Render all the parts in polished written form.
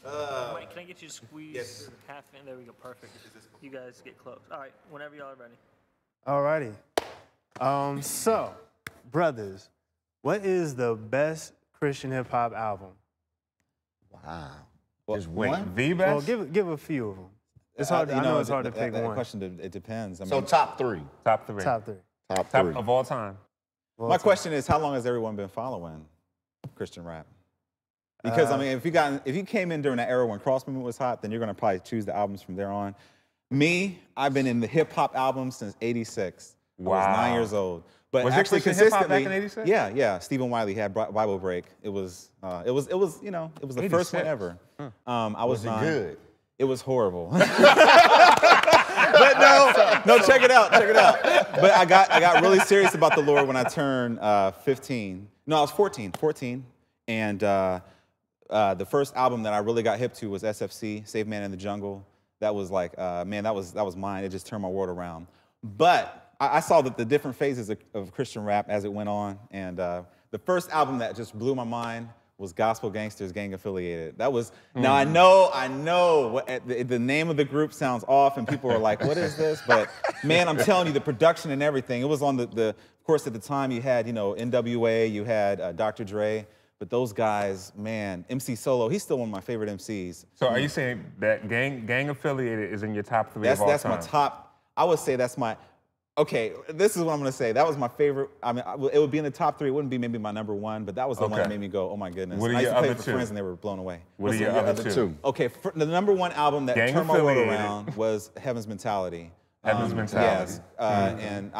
Wait, can I get you to squeeze half in? There we go, perfect. You guys get close. All right, whenever y'all are ready. All righty. So, brothers, what is the best Christian hip hop album? Wow. Just one? The Well, best? give a few of them. It's hard. I know it's hard to pick that one. question, it depends. I mean, So top three. Top three. Top three. Top Top three. of all time. my question is, how long has everyone been following Christian rap? Because I mean, if you came in during that era when cross movement was hot, then you're gonna probably choose the albums from there on. Me, I've been in the hip hop albums since '86. Wow. I was 9 years old. But Was there actually, Christian hip hop consistently, back in '86? yeah. Stephen Wiley had Bible Break. It was the first one 86. ever. I was Was it 9. good? It was horrible. But no, check it out. But I got really serious about the Lord when I turned 15. No, I was 14. And the first album that I really got hip to was SFC, Save Man in the Jungle. That was like, man, that was mine. It just turned my world around. But I saw that the different phases of Christian rap as it went on. And the first album that just blew my mind was Gospel Gangsters Gang Affiliated. That was, now I know the name of the group sounds off and people are like, what is this? But man, I'm telling you, the production and everything, it was on of course at the time you had, NWA, you had Dr. Dre, but those guys, man, MC Solo, he's still one of my favorite MCs. So are you saying that Gang Affiliated is in your top three of all That's time? my top, I would say that's my, okay, this is what I'm gonna say. That was my favorite. I mean, it would be in the top three. It wouldn't be maybe my number one, but that was the one that made me go, oh my goodness. What are I used your to play other for two? friends and they were blown away. What are your other two? Okay, the number one album that Gang turned my world Affiliated. around was Heaven's Mentality. Heaven's Mentality. Yes, and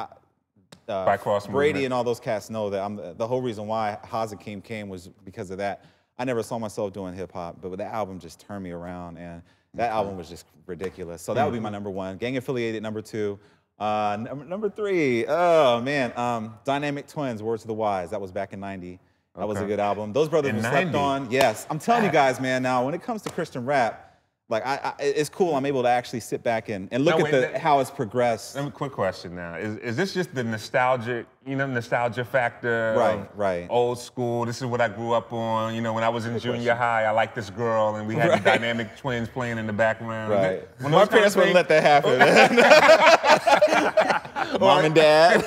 By Cross Brady Movement. and all those cats know that the whole reason why Hazakim came was because of that. I never saw myself doing hip hop, but that album just turned me around, and that album was just ridiculous. So that would be my number one. Gang Affiliated, number two. Number three, oh man, Dynamic Twins, Words of the Wise. That was back in '90. That was a good album. Those brothers were slept on. Yes, I'm telling you guys, man. Now, when it comes to Christian rap, like it's cool. I'm able to actually sit back and look at how it's progressed. Quick question now: Is this just the nostalgia factor? Right. Old school. This is what I grew up on. When I was in junior high, I liked this girl, and we had the Dynamic Twins playing in the background. Right. My parents wouldn't let that happen. Mom and Dad.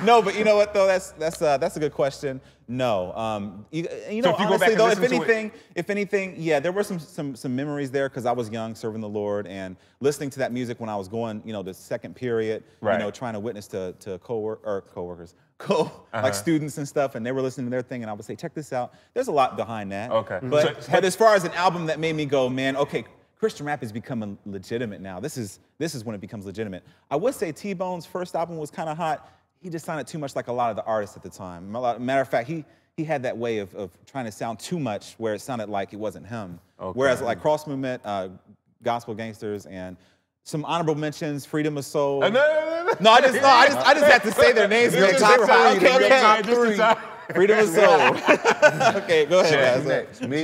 No, but you know what though? That's a good question. No, honestly though, if anything, yeah, there were some memories there because I was young, serving the Lord, and listening to that music when I was going, the second period, trying to witness to coworkers, like students and stuff, and they were listening to their thing, and I would say, check this out. There's a lot behind that. Okay. But as far as an album that made me go, man, okay, Christian rap is becoming legitimate now. This is when it becomes legitimate. I would say T-Bone's first album was kind of hot. He just sounded too much like a lot of the artists at the time. Matter of fact, he had that way of trying to sound too much where it sounded like it wasn't him. Okay. Whereas like Cross Movement, Gospel Gangsters, and some honorable mentions, Freedom of Soul. No, I just have to say their names. Top three. Freedom of Soul. Okay, go ahead, Next, guys. me.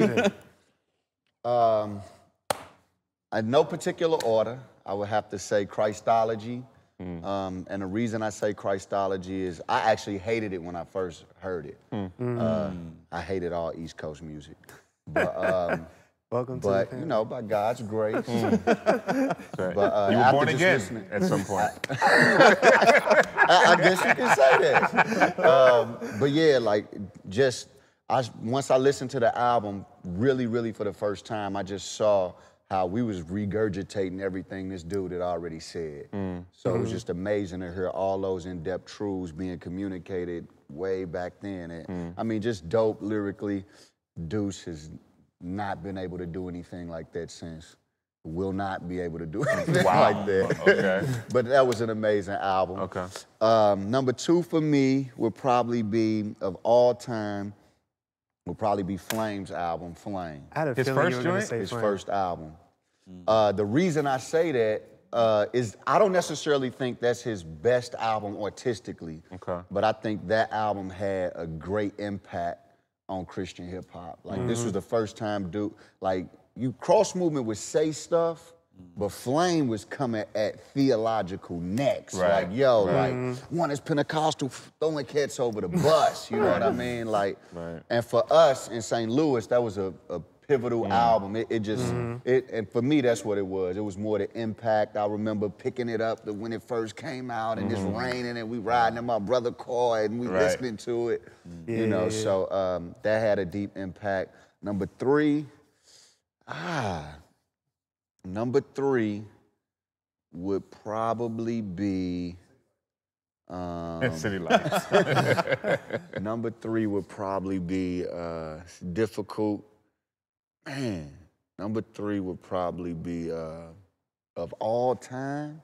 In no particular order, I would have to say Christology. And the reason I say Christology is I actually hated it when I first heard it. I hated all East Coast music. But, Welcome to the family. by God's grace. But, you were born again at some point. I guess you can say that. But yeah, once I listened to the album, really for the first time, I just saw how we was regurgitating everything this dude had already said. So it was just amazing to hear all those in-depth truths being communicated way back then. And I mean, just dope lyrically. Deuce has not been able to do anything like that since. Will not be able to do anything like that. Okay. But that was an amazing album. Okay. Number two for me would probably be, of all time, would probably be Flame's album, Flame. I had a His feeling first you were gonna joint? say His Flame. first album. The reason I say that is I don't necessarily think that's his best album artistically. Okay. But I think that album had a great impact on Christian hip hop. Like this was the first time Cross Movement would say stuff, but Flame was coming at theological necks. Right. Like, yo, one is Pentecostal throwing cats over the bus, you know what I mean? And for us in St. Louis, that was a pivotal album. It just, and for me, that's what it was. It was more the impact. I remember picking it up when it first came out, and it's raining, and we riding in my brother's car, and we listening to it. You know, so that had a deep impact. Number three would probably be. City Lights. Number three would probably be difficult. Man, number three would probably be of all time.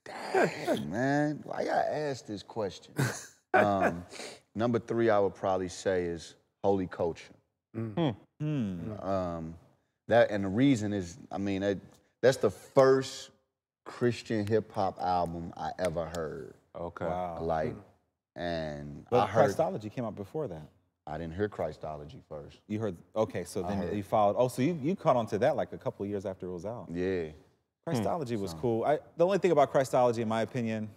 Dang, man, why y'all ask this question? Number three, I would probably say is Holy Culture. That, and the reason is, I mean, that's the first Christian hip hop album I ever heard. Okay. Wow. Like, and But I heard. Christology came out before that. I didn't hear Christology first. You heard, okay, so then you followed. Oh, so you caught on to that like a couple of years after it was out. Yeah. Christology was cool. The only thing about Christology, in my opinion,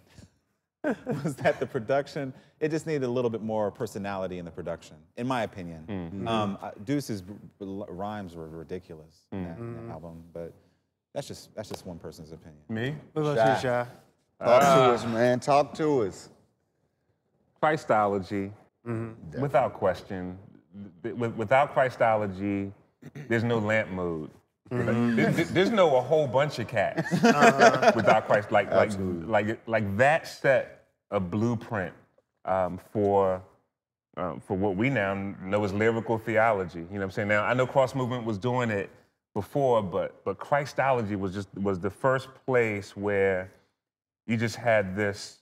was that the production, it just needed a little bit more personality in the production, in my opinion. Deuce's rhymes were ridiculous in that album, but that's just one person's opinion. Me? What about you, Shy? Talk to us, man. Talk to us. Christology, without question. Without Christology, there's no lamp mode. There's no a whole bunch of cats without Christ. Like that set a blueprint for what we now know as lyrical theology. You know what I'm saying? Now I know Cross Movement was doing it before, but Christology was the first place where you just had this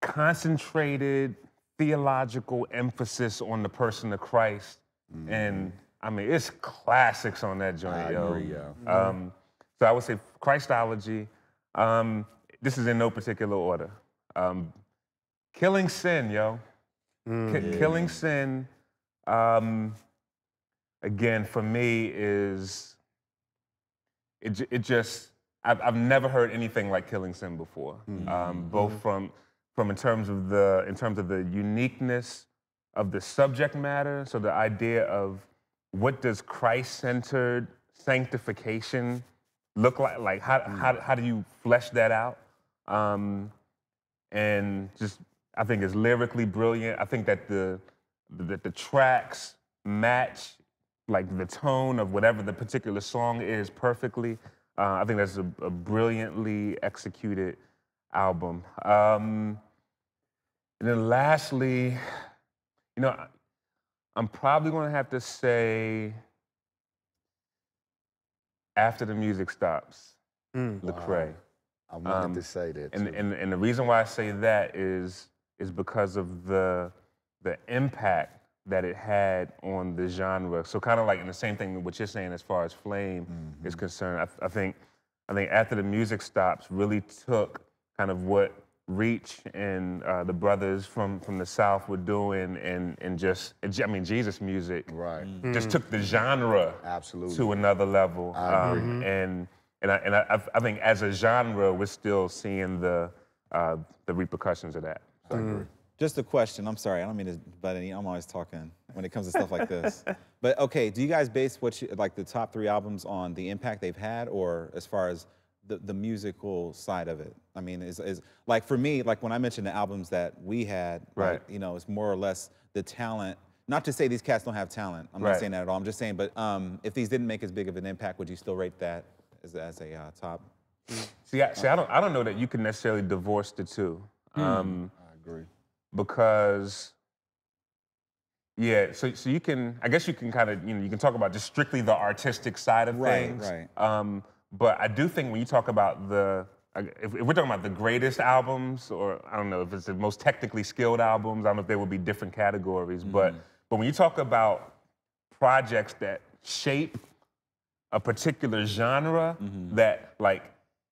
concentrated theological emphasis on the person of Christ. And I mean, it's classics on that joint, I yo. agree, yo. So I would say Christology. This is in no particular order. Killing Sin, yo. Killing Sin, again, for me is, I've never heard anything like Killing Sin before. Both from in terms of the uniqueness of the subject matter, so the idea of what does Christ-centered sanctification look like? Like how do you flesh that out? And just, I think it's lyrically brilliant. I think that the tracks match like the tone of whatever the particular song is perfectly. I think that's a brilliantly executed album. And then lastly, you know, I'm probably gonna have to say After the Music Stops, Lecrae. I wanted to say that too. And the reason why I say that is because of the impact that it had on the genre. So kind of like in the same thing what you're saying as far as Flame is concerned. I think After the Music Stops really took kind of what Reach and the brothers from the South were doing, and Jesus music just took the genre to another level. I agree. And I think as a genre, we're still seeing the repercussions of that. So I agree. Just a question. I'm sorry. I don't mean to butt in. I'm always talking when it comes to stuff like this. But okay, do you guys base like the top 3 albums on the impact they've had, or as far as the musical side of it? I mean, is like for me, like when I mentioned the albums that we had, like, you know, it's more or less the talent. Not to say these cats don't have talent. I'm not saying that at all. I'm just saying, but if these didn't make as big of an impact, would you still rate that as a top? See, I don't know that you can necessarily divorce the two. I agree. Because, yeah, so you can, I guess you can kind of, you can talk about just strictly the artistic side of things. But I do think when you talk about if we're talking about the greatest albums, or I don't know if it's the most technically skilled albums, I don't know if there would be different categories, but when you talk about projects that shape a particular genre, that like,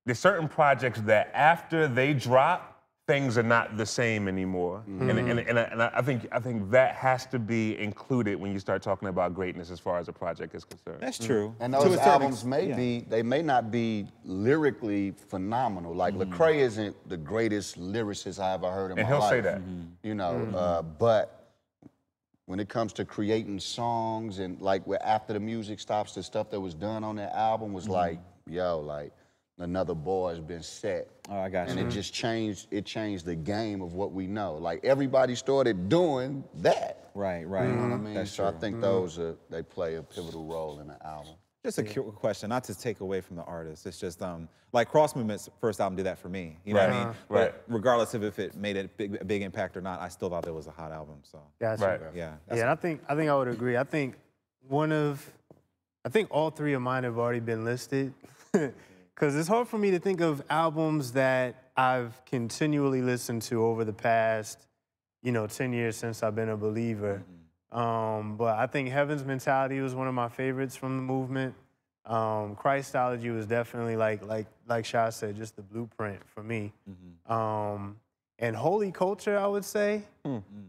there's certain projects that after they drop, things are not the same anymore, and I think that has to be included when you start talking about greatness as far as a project is concerned. That's true. And those albums they may not be lyrically phenomenal. Like Lecrae isn't the greatest lyricist I ever heard in my life. And he'll say that. You know, but when it comes to creating songs and like after the music stops, the stuff that was done on that album was like, yo, like another bar has been set. Oh, I got you. And it just changed the game of what we know. Like everybody started doing that. Right. You know what I mean? That's so true. I think those they play a pivotal role in the album. Just a question, not to take away from the artist. It's just like Cross Movement's first album did that for me. You know what I mean? But regardless of if it made a big impact or not, I still thought it was a hot album. So Gotcha. yeah. Yeah, I think I would agree. I think all three of mine have already been listed. Because it's hard for me to think of albums that I've continually listened to over the past, 10 years since I've been a believer. But I think Heaven's Mentality was one of my favorites from the movement. Christology was definitely like Shah said, just the blueprint for me. And Holy Culture, I would say,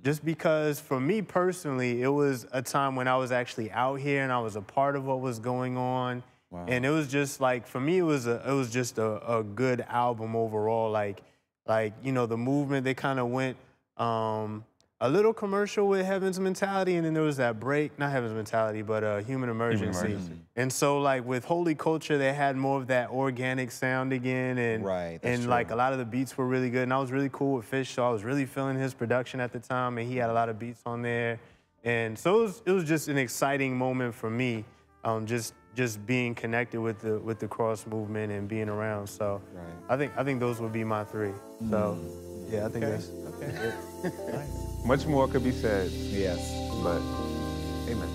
just because for me personally, it was a time when I was actually out here and I was a part of what was going on. Wow. And it was just like, for me, it was just a good album overall. Like the movement, they kind of went a little commercial with Heaven's Mentality, and then there was that break, not Heaven's Mentality, but Human Emergency. And so like with Holy Culture, they had more of that organic sound again, and like a lot of the beats were really good, and I was really cool with Fish, so I was really feeling his production at the time, and he had a lot of beats on there. And so it was just an exciting moment for me, just being connected with the Cross movement and being around. So I think those would be my three. So yeah, I think that's it. Nice. Much more could be said. Yes. But amen.